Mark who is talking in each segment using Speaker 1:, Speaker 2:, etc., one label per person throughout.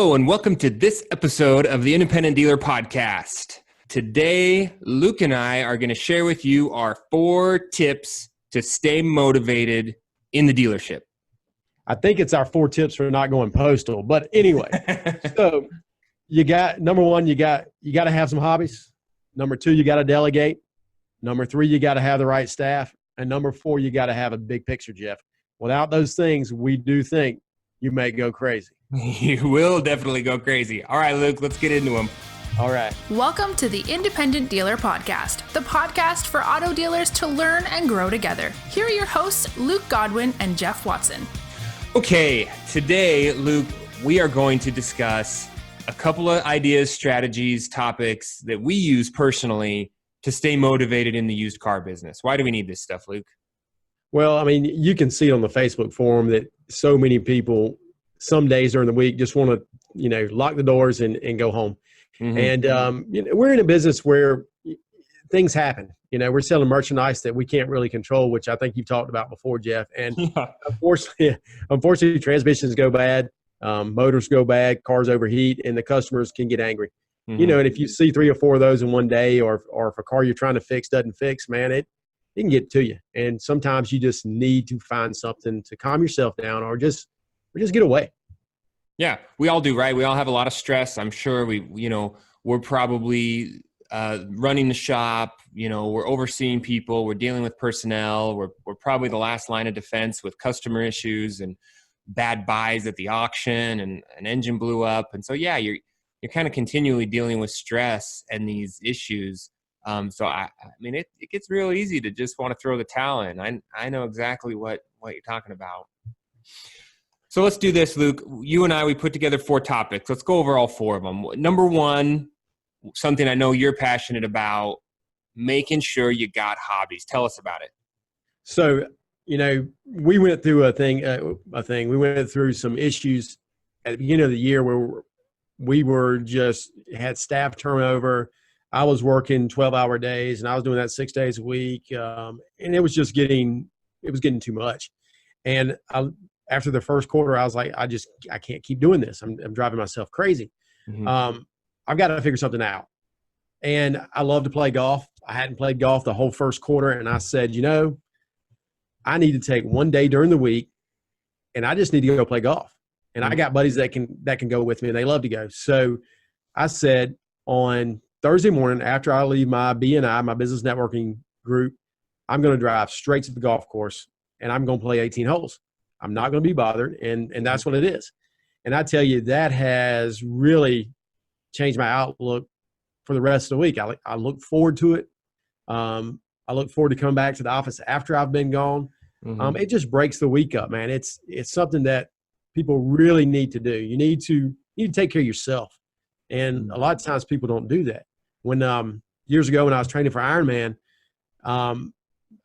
Speaker 1: Hello, and welcome to this episode of the Independent Dealer Podcast. Today, Luke and I are going to share with you our 4 tips to stay motivated in the dealership.
Speaker 2: I think it's our 4 tips for not going postal. But anyway, so you got, number 1, you got to have some hobbies. Number 2, you got to delegate. Number 3, you got to have the right staff. And number 4, you got to have a big picture, Jeff. Without those things, we do think you may go crazy.
Speaker 1: You will definitely go crazy. All right, Luke, let's get into them.
Speaker 2: All right.
Speaker 3: Welcome to the Independent Dealer Podcast, the podcast for auto dealers to learn and grow together. Here are your hosts, Luke Godwin and Jeff Watson.
Speaker 1: Okay, today, Luke, we are going to discuss a couple of ideas, strategies, topics that we use personally to stay motivated in the used car business. Why do we need this stuff, Luke?
Speaker 2: Well, I mean, you can see on the Facebook forum that so many people some days during the week just want to, lock the doors and go home. Mm-hmm. And we're in a business where things happen. We're selling merchandise that we can't really control, which I think you've talked about before, Jeff. And unfortunately, transmissions go bad, motors go bad, cars overheat, and the customers can get angry. Mm-hmm. And if you see 3 or 4 of those in one day, or if a car you're trying to fix doesn't fix, man, it can get to you. And sometimes you just need to find something to calm yourself down or just get away.
Speaker 1: Yeah, we all do, right? We all have a lot of stress. I'm sure we're probably running the shop, we're overseeing people, we're dealing with personnel, we're probably the last line of defense with customer issues and bad buys at the auction, and an engine blew up. And so, yeah, you're kind of continually dealing with stress and these issues. So I mean, it gets real easy to just want to throw the towel in. I know exactly what you're talking about. So let's do this, Luke. You and I, we put together 4 topics. Let's go over all 4 of them. Number 1, something I know you're passionate about, making sure you got hobbies. Tell us about it.
Speaker 2: So, we went through a thing. We went through some issues at the beginning of the year where we had staff turnover. I was working 12-hour days, and I was doing that 6 days a week. And it was just getting too much. And after the first quarter, I was like, I can't keep doing this. I'm driving myself crazy. Mm-hmm. I've got to figure something out. And I love to play golf. I hadn't played golf the whole first quarter. And I said, I need to take one day during the week, and I just need to go play golf. And I got buddies that can go with me, and they love to go. So I said, on Thursday morning, after I leave my BNI, my business networking group, I'm going to drive straight to the golf course, and I'm going to play 18 holes. I'm not going to be bothered, and that's what it is. And I tell you, that has really changed my outlook for the rest of the week. I look forward to it. I look forward to coming back to the office after I've been gone. Mm-hmm. It just breaks the week up, man. It's something that people really need to do. You need to take care of yourself, and a lot of times people don't do that. When years ago when I was training for Ironman, I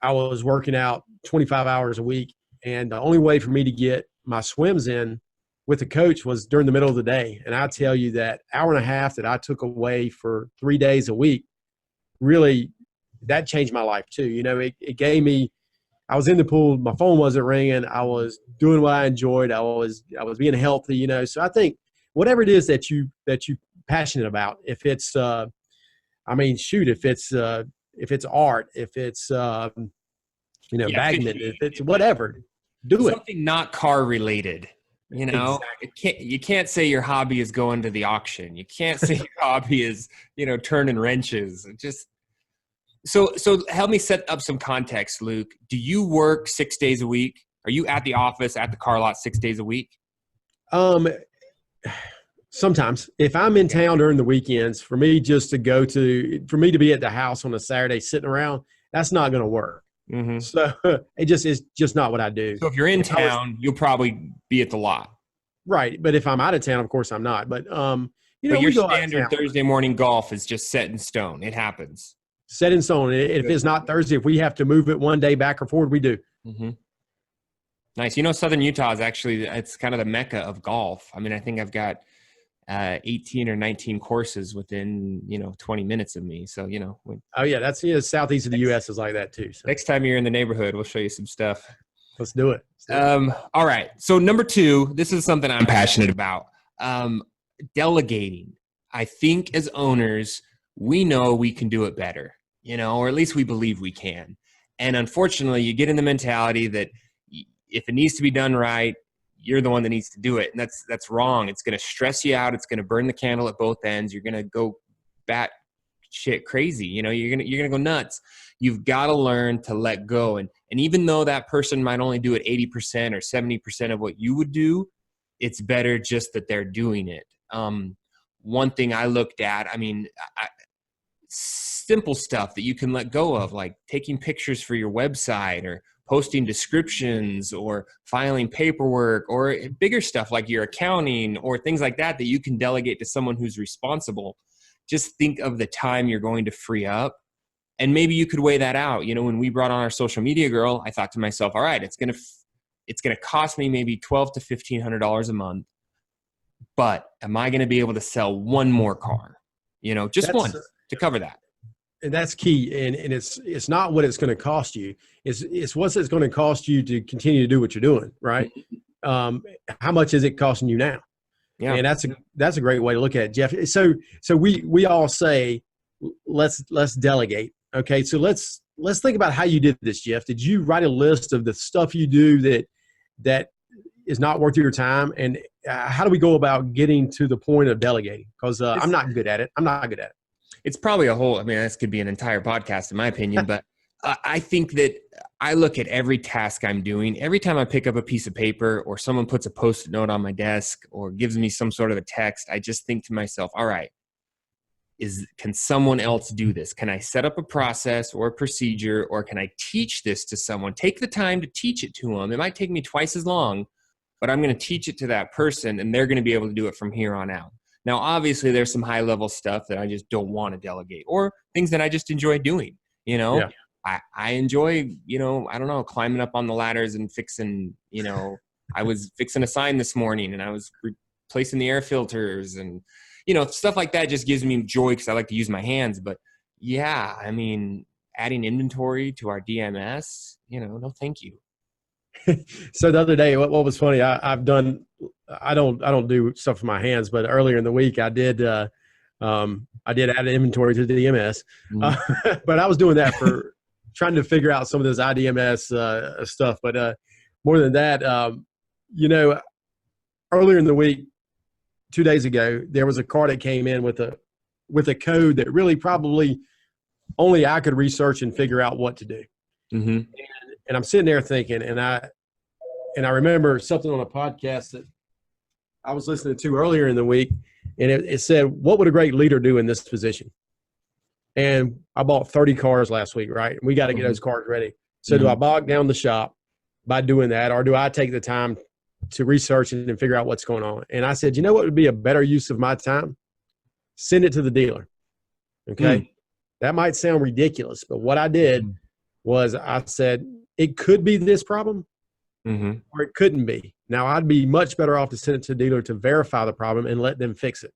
Speaker 2: was working out 25 hours a week. And the only way for me to get my swims in with the coach was during the middle of the day. And I tell you, that hour and a half that I took away for 3 days a week, really, that changed my life too. It gave me, I was in the pool, my phone wasn't ringing, I was doing what I enjoyed, I was being healthy, So I think whatever it is that you're passionate about, if it's, if it's art, if it's, badminton, if it's whatever. Do it.
Speaker 1: Something not car related,
Speaker 2: Exactly.
Speaker 1: You can't say your hobby is going to the auction. You can't say your hobby is, turning wrenches. So help me set up some context, Luke. Do you work 6 days a week? Are you at the office, at the car lot 6 days a week?
Speaker 2: Sometimes if I'm in town during the weekends, for me to be at the house on a Saturday sitting around, that's not going to work. Mm-hmm. So it's just not what I do.
Speaker 1: So if you're in town, you'll probably be at the lot.
Speaker 2: Right. But if I'm out of town, of course I'm not. But,
Speaker 1: but your standard Thursday morning golf is just set in stone. It happens.
Speaker 2: Set in stone. If it's not Thursday, if we have to move it one day back or forward, we do.
Speaker 1: Mm-hmm. Nice. Southern Utah is actually, it's kind of the mecca of golf. I mean, I think I've got 18 or 19 courses within 20 minutes of me, so
Speaker 2: oh yeah, that's southeast of the U.S. is like that too. So
Speaker 1: next time you're in the neighborhood, we'll show you some stuff.
Speaker 2: Let's do it.
Speaker 1: All right, so number 2, this is something I'm passionate about. delegating. I think as owners, we know we can do it better, or at least we believe we can. And unfortunately, you get in the mentality that if it needs to be done right, you're the one that needs to do it. And that's wrong. It's going to stress you out. It's going to burn the candle at both ends. You're going to go bat shit crazy. You're going to go nuts. You've got to learn to let go. And even though that person might only do it 80% or 70% of what you would do, it's better just that they're doing it. One thing I looked at, simple stuff that you can let go of, like taking pictures for your website or posting descriptions or filing paperwork, or bigger stuff like your accounting or things like that you can delegate to someone who's responsible. Just think of the time you're going to free up. And maybe you could weigh that out. When we brought on our social media girl, I thought to myself, all right, it's going to cost me maybe $1,200 to $1,500 a month. But am I going to be able to sell one more car? Just one to cover that.
Speaker 2: And that's key. And it's not what it's going to cost you. It's what it's going to cost you to continue to do what you're doing, right? How much is it costing you now? Yeah. And that's a great way to look at it, Jeff. So we all say, let's delegate. Okay. So let's think about how you did this, Jeff. Did you write a list of the stuff you do that is not worth your time? And how do we go about getting to the point of delegating? Because I'm not good at it.
Speaker 1: It's probably this could be an entire podcast in my opinion, but I think that I look at every task I'm doing. Every time I pick up a piece of paper or someone puts a Post-it note on my desk or gives me some sort of a text, I just think to myself, all right, can someone else do this? Can I set up a process or a procedure, or can I teach this to someone? Take the time to teach it to them. It might take me twice as long, but I'm going to teach it to that person and they're going to be able to do it from here on out. Now, obviously, there's some high-level stuff that I just don't want to delegate, or things that I just enjoy doing. Yeah. I enjoy, climbing up on the ladders and fixing, I was fixing a sign this morning and I was replacing the air filters and, stuff like that just gives me joy because I like to use my hands. But yeah, adding inventory to our DMS, no, thank you.
Speaker 2: So the other day, what was funny, I don't do stuff with my hands, but earlier in the week I did add an inventory to the DMS, but I was doing that for trying to figure out some of this IDMS stuff. But more than that, earlier in the week, 2 days ago, there was a car that came in with a code that really probably only I could research and figure out what to do. Mm-hmm. And I'm sitting there thinking, and I remember something on a podcast that I was listening to earlier in the week, and it said, what would a great leader do in this position? And I bought 30 cars last week, right? We got to get those cars ready. So do I bog down the shop by doing that, or do I take the time to research and figure out what's going on? And I said, what would be a better use of my time? Send it to the dealer. Okay. That might sound ridiculous, but what I did was I said, it could be this problem or it couldn't be. Now, I'd be much better off to send it to the dealer to verify the problem and let them fix it.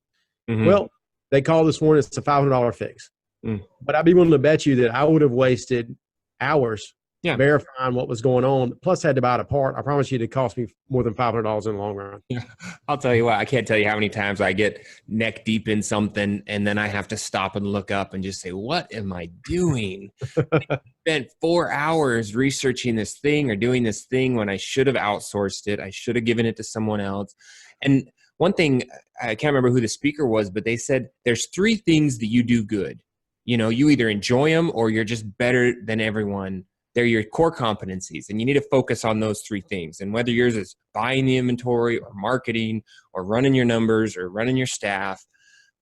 Speaker 2: Well, they called this morning, it's a $500 fix. But I'd be willing to bet you that I would have wasted hours verifying what was going on, plus had to buy it apart. I promise you it cost me more than $500 in the long run. Yeah.
Speaker 1: I'll tell you what, I can't tell you how many times I get neck deep in something and then I have to stop and look up and just say, what am I doing? I spent 4 hours researching this thing or doing this thing when I should have outsourced it. I should have given it to someone else. And one thing, I can't remember who the speaker was, but they said there's 3 things that you do good. You either enjoy them or you're just better than everyone. They're your core competencies, and you need to focus on those 3 things. And whether yours is buying the inventory or marketing or running your numbers or running your staff,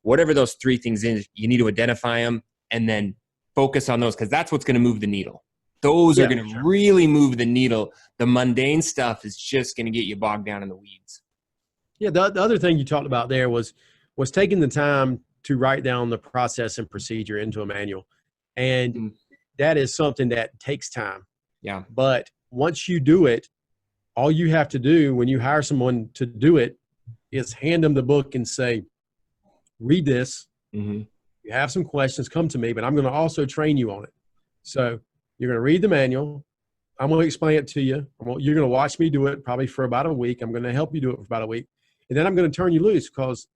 Speaker 1: whatever those 3 things is, you need to identify them and then focus on those, because that's what's going to move the needle. Those are going to really move the needle. The mundane stuff is just going to get you bogged down in the weeds.
Speaker 2: Yeah, the other thing you talked about there was taking the time to write down the process and procedure into a manual. And that is something that takes time. Yeah. But once you do it, all you have to do when you hire someone to do it is hand them the book and say, read this. You have some questions, come to me, but I'm going to also train you on it. So you're going to read the manual. I'm going to explain it to you. You're going to watch me do it probably for about a week. I'm going to help you do it for about a week. And then I'm going to turn you loose, because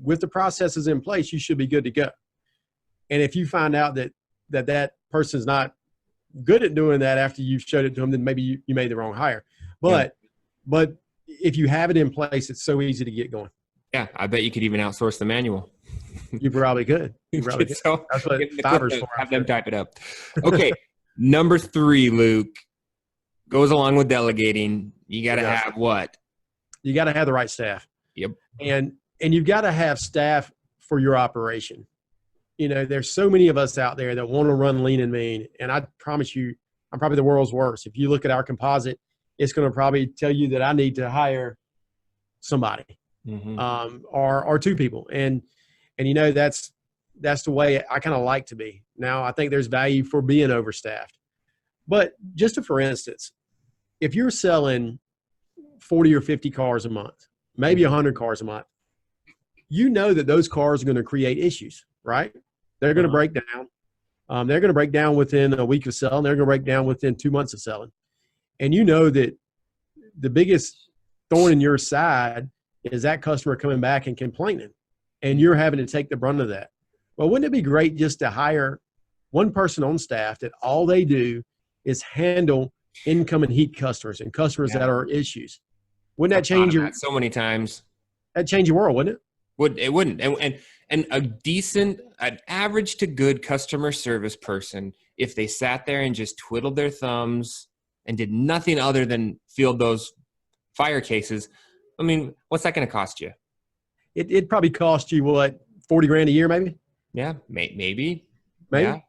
Speaker 2: with the processes in place, you should be good to go. And if you find out that person's not good at doing that after you've showed it to them, then maybe you made the wrong hire. But if you have it in place, it's so easy to get going.
Speaker 1: Yeah, I bet you could even outsource the manual.
Speaker 2: You probably could.
Speaker 1: So
Speaker 2: that's what Fiverr's for.
Speaker 1: Have them type it up. Okay, number 3, Luke, goes along with delegating. You got to have what?
Speaker 2: You got to have the right staff.
Speaker 1: Yep.
Speaker 2: And you've got to have staff for your operation. You know, there's so many of us out there that want to run lean and mean. And I promise you, I'm probably the world's worst. If you look at our composite, it's going to probably tell you that I need to hire somebody, or 2 people. And you know, that's the way I kind of like to be. Now, I think there's value for being overstaffed. But just for instance, if you're selling 40 or 50 cars a month, maybe 100 cars a month, you know that those cars are going to create issues, right? They're going to break down. They're going to break down within a week of selling. They're going to break down within 2 months of selling. And you know that the biggest thorn in your side is that customer coming back and complaining, and you're having to take the brunt of that. Well, wouldn't it be great just to hire one person on staff that all they do is handle incoming heat customers and customers that are issues? Wouldn't that change your
Speaker 1: so many times?
Speaker 2: That'd change your world, wouldn't it?
Speaker 1: It wouldn't. And an average to good customer service person, if they sat there and just twiddled their thumbs and did nothing other than field those fire cases, I mean, what's that going to cost you?
Speaker 2: It'd probably cost you what, $40,000 a year, maybe?
Speaker 1: Yeah, maybe. Yeah.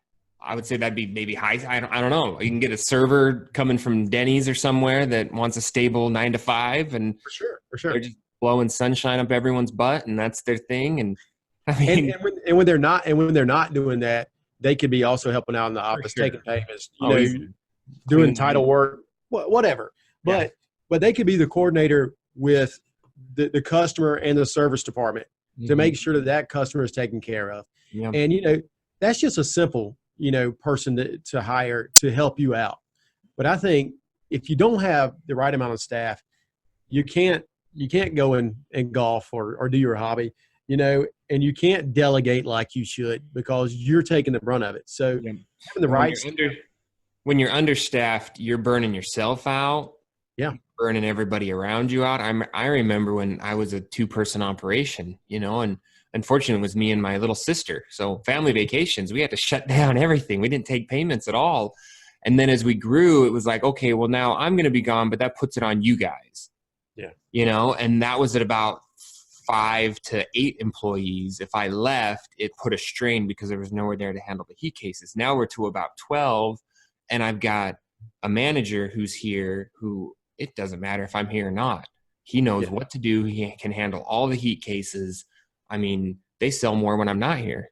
Speaker 1: I would say that'd be maybe high. I don't know. You can get a server coming from Denny's or somewhere that wants a stable 9 to 5, and
Speaker 2: for sure,
Speaker 1: they're just blowing sunshine up everyone's butt, and that's their thing. And I mean,
Speaker 2: and when they're not doing that, they could be also helping out in the office, taking payments, doing title work, whatever. But they could be the coordinator with the customer and the service department to make sure that customer is taken care of. Yeah. And that's just a simple person to hire to help you out. But I think if you don't have the right amount of staff, you can't go and golf or do your hobby, and you can't delegate like you should because you're taking the brunt of it. So having the right
Speaker 1: when you're understaffed, you're burning yourself out.
Speaker 2: Yeah.
Speaker 1: Burning everybody around you out. I remember when I was a 2-person operation, and unfortunately it was me and my little sister. So family vacations, we had to shut down everything. We didn't take payments at all. And then as we grew, it was like, okay, well now I'm going to be gone, but that puts it on you guys.
Speaker 2: Yeah.
Speaker 1: And that was at about 5 to 8 employees. If I left, it put a strain because there was nowhere there to handle the heat cases. Now we're to about 12, and I've got a manager who's here who it doesn't matter if I'm here or not. He knows what to do. He can handle all the heat cases. I mean, they sell more when I'm not here,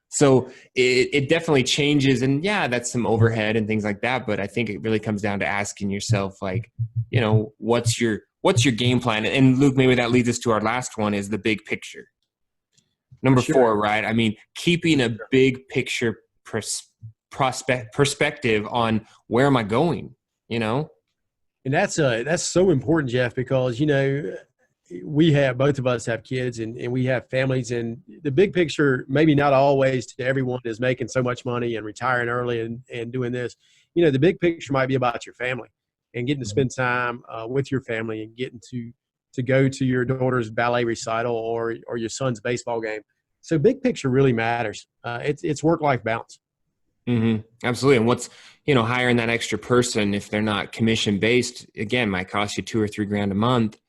Speaker 1: So it definitely changes. And that's some overhead and things like that. But I think it really comes down to asking yourself, like, what's your game plan? And Luke, maybe that leads us to our last one, is the big picture. Number 4, right? I mean, keeping a big picture perspective on where am I going,
Speaker 2: And that's so important, Jeff, because, both of us have kids and we have families, and the big picture, maybe not always to everyone is making so much money and retiring early and doing this. The big picture might be about your family and getting to spend time with your family and getting to go to your daughter's ballet recital or your son's baseball game. So big picture really matters. It's work-life balance.
Speaker 1: Mm-hmm. Absolutely. And what's, hiring that extra person, if they're not commission based, again, might cost you $2 or $3 a month.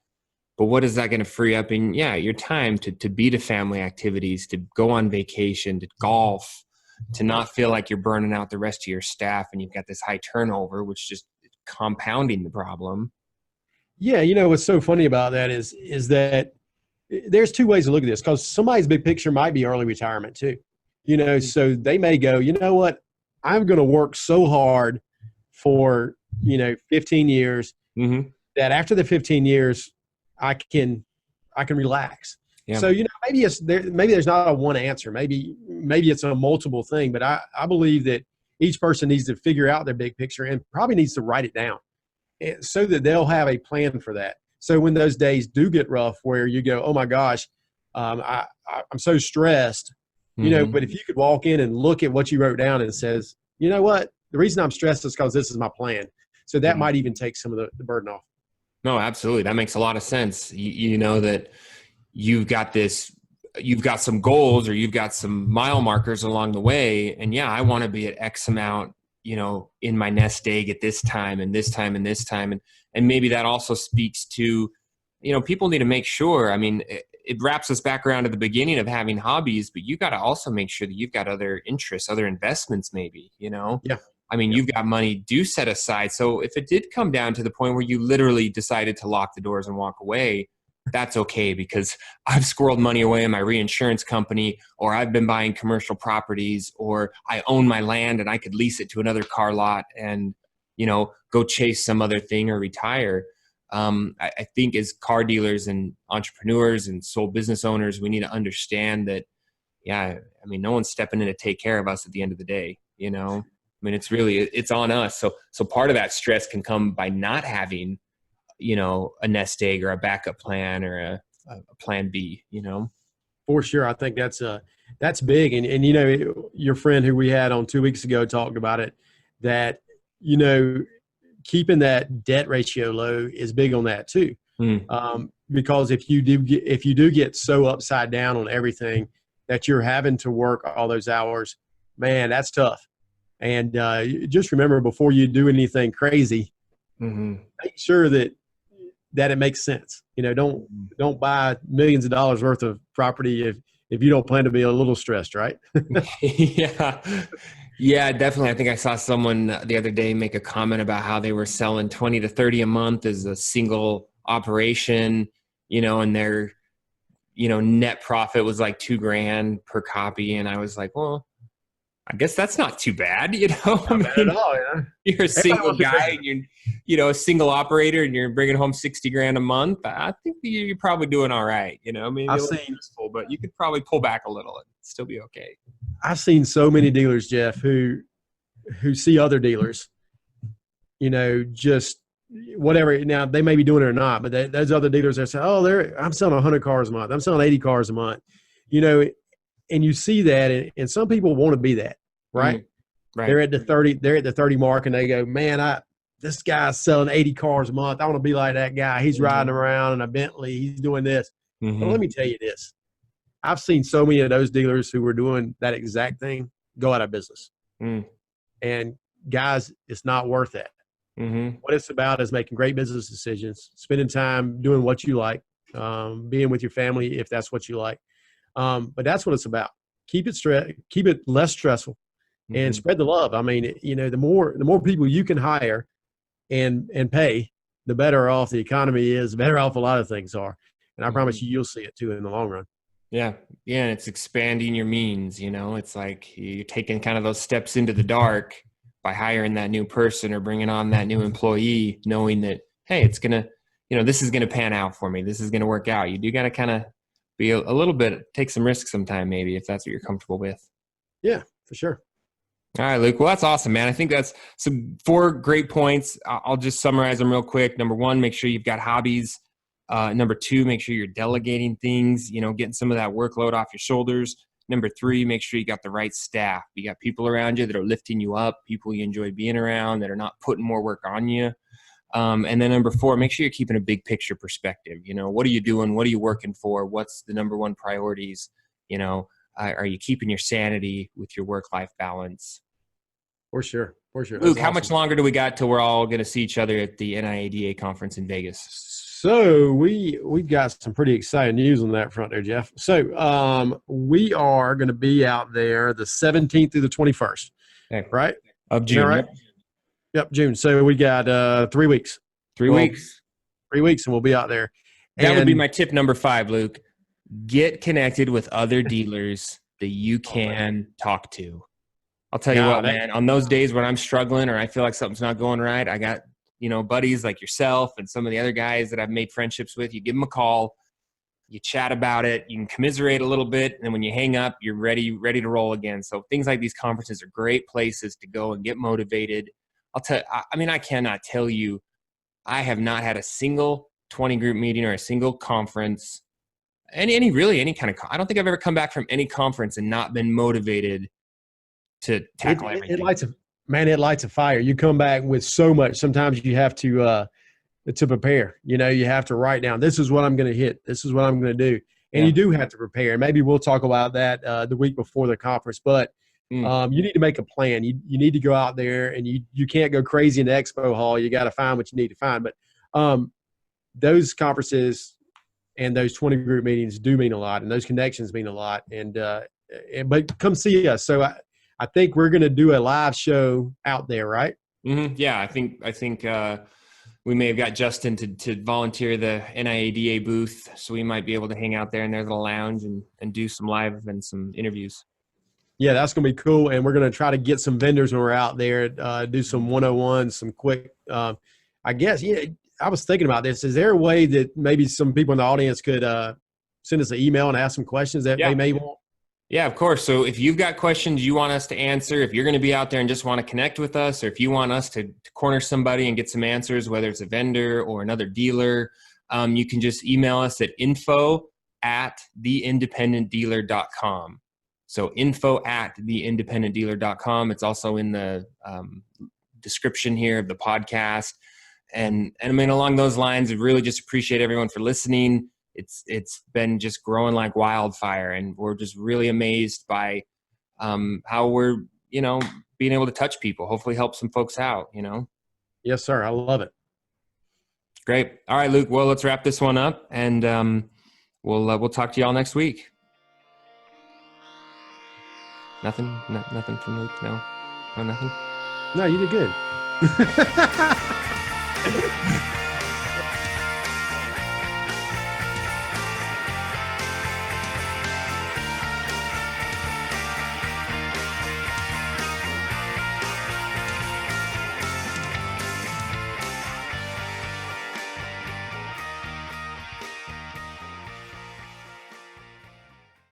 Speaker 1: But what is that going to free up in, your time to be to family activities, to go on vacation, to golf, to not feel like you're burning out the rest of your staff and you've got this high turnover, which just compounding the problem.
Speaker 2: Yeah. What's so funny about that is that there's 2 ways to look at this, because somebody's big picture might be early retirement too. So they may go, what, I'm going to work so hard for, 15 years that after the 15 years, I can relax. Yeah. So, maybe there's not a one answer. Maybe it's a multiple thing, but I believe that each person needs to figure out their big picture and probably needs to write it down so that they'll have a plan for that. So when those days do get rough where you go, oh my gosh, I'm so stressed, but if you could walk in and look at what you wrote down and says, you know what, the reason I'm stressed is because this is my plan. So that might even take some of the burden off.
Speaker 1: No, absolutely. That makes a lot of sense. You know that you've got some goals, or you've got some mile markers along the way. And yeah, I want to be at X amount, in my nest egg at this time and this time and this time. And maybe that also speaks to, people need to make sure, I mean, it wraps us back around to the beginning of having hobbies, but you got to also make sure that you've got other interests, other investments, maybe,
Speaker 2: Yeah.
Speaker 1: I mean, you've got money do set aside. So if it did come down to the point where you literally decided to lock the doors and walk away, that's okay, because I've squirreled money away in my reinsurance company, or I've been buying commercial properties, or I own my land and I could lease it to another car lot and, go chase some other thing or retire. I think as car dealers and entrepreneurs and sole business owners, we need to understand that, yeah, I mean, no one's stepping in to take care of us at the end of the day, I mean, it's on us. So part of that stress can come by not having, a nest egg or a backup plan or a plan B,
Speaker 2: For sure. I think that's big. And, your friend who we had on 2 weeks ago talked about it, that, keeping that debt ratio low is big on that too. Because if you do get so upside down on everything that you're having to work all those hours, man, that's tough. And just remember, before you do anything crazy, make sure that it makes sense. Don't buy millions of dollars worth of property if you don't plan to be a little stressed, right?
Speaker 1: Yeah, definitely. I think I saw someone the other day make a comment about how they were selling 20 to 30 a month as a single operation, and their, net profit was like $2,000 per copy. And I was like, well, I guess that's not too bad,
Speaker 2: Not bad at all, yeah.
Speaker 1: You're a single guy and you're, a single operator, and you're bringing home $60,000 a month. I think you're probably doing all right. Maybe a little stressful, but you could probably pull back a little and still be okay.
Speaker 2: I've seen so many dealers, Jeff, who see other dealers, just whatever. Now they may be doing it or not, but those other dealers that say, "Oh, I'm selling 100 cars a month. I'm selling 80 cars a month," and you see that, and some people want to be that, right?
Speaker 1: Right.
Speaker 2: They're at the 30 mark, and they go, "Man, this guy's selling 80 cars a month. I want to be like that guy. He's riding around in a Bentley. He's doing this." But let me tell you this. I've seen so many of those dealers who were doing that exact thing go out of business. And guys, it's not worth it. What it's about is making great business decisions, spending time doing what you like, being with your family if that's what you like. But that's what it's about. Keep it less stressful, and spread the love. I mean, the more people you can hire and pay, the better off the economy is, the better off a lot of things are. And I promise you'll see it too in the long run.
Speaker 1: Yeah. Yeah. And it's expanding your means, it's like you're taking kind of those steps into the dark by hiring that new person or bringing on that new employee, knowing that, hey, it's going to, this is going to pan out for me. This is going to work out. You do got to kind of be a little bit, take some risks sometime, maybe, if that's what you're comfortable with.
Speaker 2: Yeah, for sure.
Speaker 1: All right, Luke. Well, that's awesome, man. I think that's some 4 great points. I'll just summarize them real quick. Number 1, make sure you've got hobbies. Number 2, make sure you're delegating things, getting some of that workload off your shoulders. Number 3, make sure you got the right staff. You got people around you that are lifting you up, people you enjoy being around, that are not putting more work on you. And then number 4, make sure you're keeping a big picture perspective. What are you doing? What are you working for? What's the number 1 priorities? Are you keeping your sanity with your work-life balance?
Speaker 2: For sure.
Speaker 1: Luke, how much longer do we got till we're all going to see each other at the NIADA conference in Vegas?
Speaker 2: So we've got some pretty exciting news on that front there, Jeff. So we are going to be out there the 17th through the 21st, right?
Speaker 1: Of June.
Speaker 2: Right? Yep, June. So we got 3 weeks.
Speaker 1: 3 weeks.
Speaker 2: 3 weeks, and we'll be out there.
Speaker 1: That would be my tip number 5, Luke. Get connected with other dealers that you can talk to. I'll tell you what, man, on those days when I'm struggling or I feel like something's not going right, I got, buddies like yourself and some of the other guys that I've made friendships with. You give them a call, you chat about it, you can commiserate a little bit, and then when you hang up, you're ready to roll again. So things like these conferences are great places to go and get motivated. I cannot tell you, I have not had a single 20 group meeting or a single conference any kind of, I don't think I've ever come back from any conference and not been motivated to tackle everything.
Speaker 2: It lights a fire. You come back with so much. Sometimes you have to prepare. You know, you have to write down, this is what I'm going to hit. This is what I'm going to do. And you do have to prepare. Maybe we'll talk about that the week before the conference. But you need to make a plan. You need to go out there, and you can't go crazy in the expo hall. You got to find what you need to find. But those conferences and those 20 group meetings do mean a lot, and those connections mean a lot. But come see us. So I think we're going to do a live show out there, right?
Speaker 1: Mm-hmm. Yeah, I think we may have got Justin to volunteer the NIADA booth, so we might be able to hang out there in their little lounge and do some live and some interviews.
Speaker 2: Yeah, that's going to be cool. And we're going to try to get some vendors when we're out there, do some 101s, some quick, I guess, I was thinking about this. Is there a way that maybe some people in the audience could send us an email and ask some questions that they may want?
Speaker 1: Yeah, of course. So if you've got questions you want us to answer, if you're going to be out there and just want to connect with us, or if you want us to corner somebody and get some answers, whether it's a vendor or another dealer, you can just email us at info@theindependentdealer.com. So info@theindependentdealer.com. It's also in the description here of the podcast. And I mean, along those lines, I really just appreciate everyone for listening. It's been just growing like wildfire, and we're just really amazed by how we're, being able to touch people, hopefully help some folks out,
Speaker 2: Yes, sir. I love it.
Speaker 1: Great. All right, Luke. Well, let's wrap this one up, and we'll talk to y'all next week. Nothing from Luke. No, nothing.
Speaker 2: No, you did good.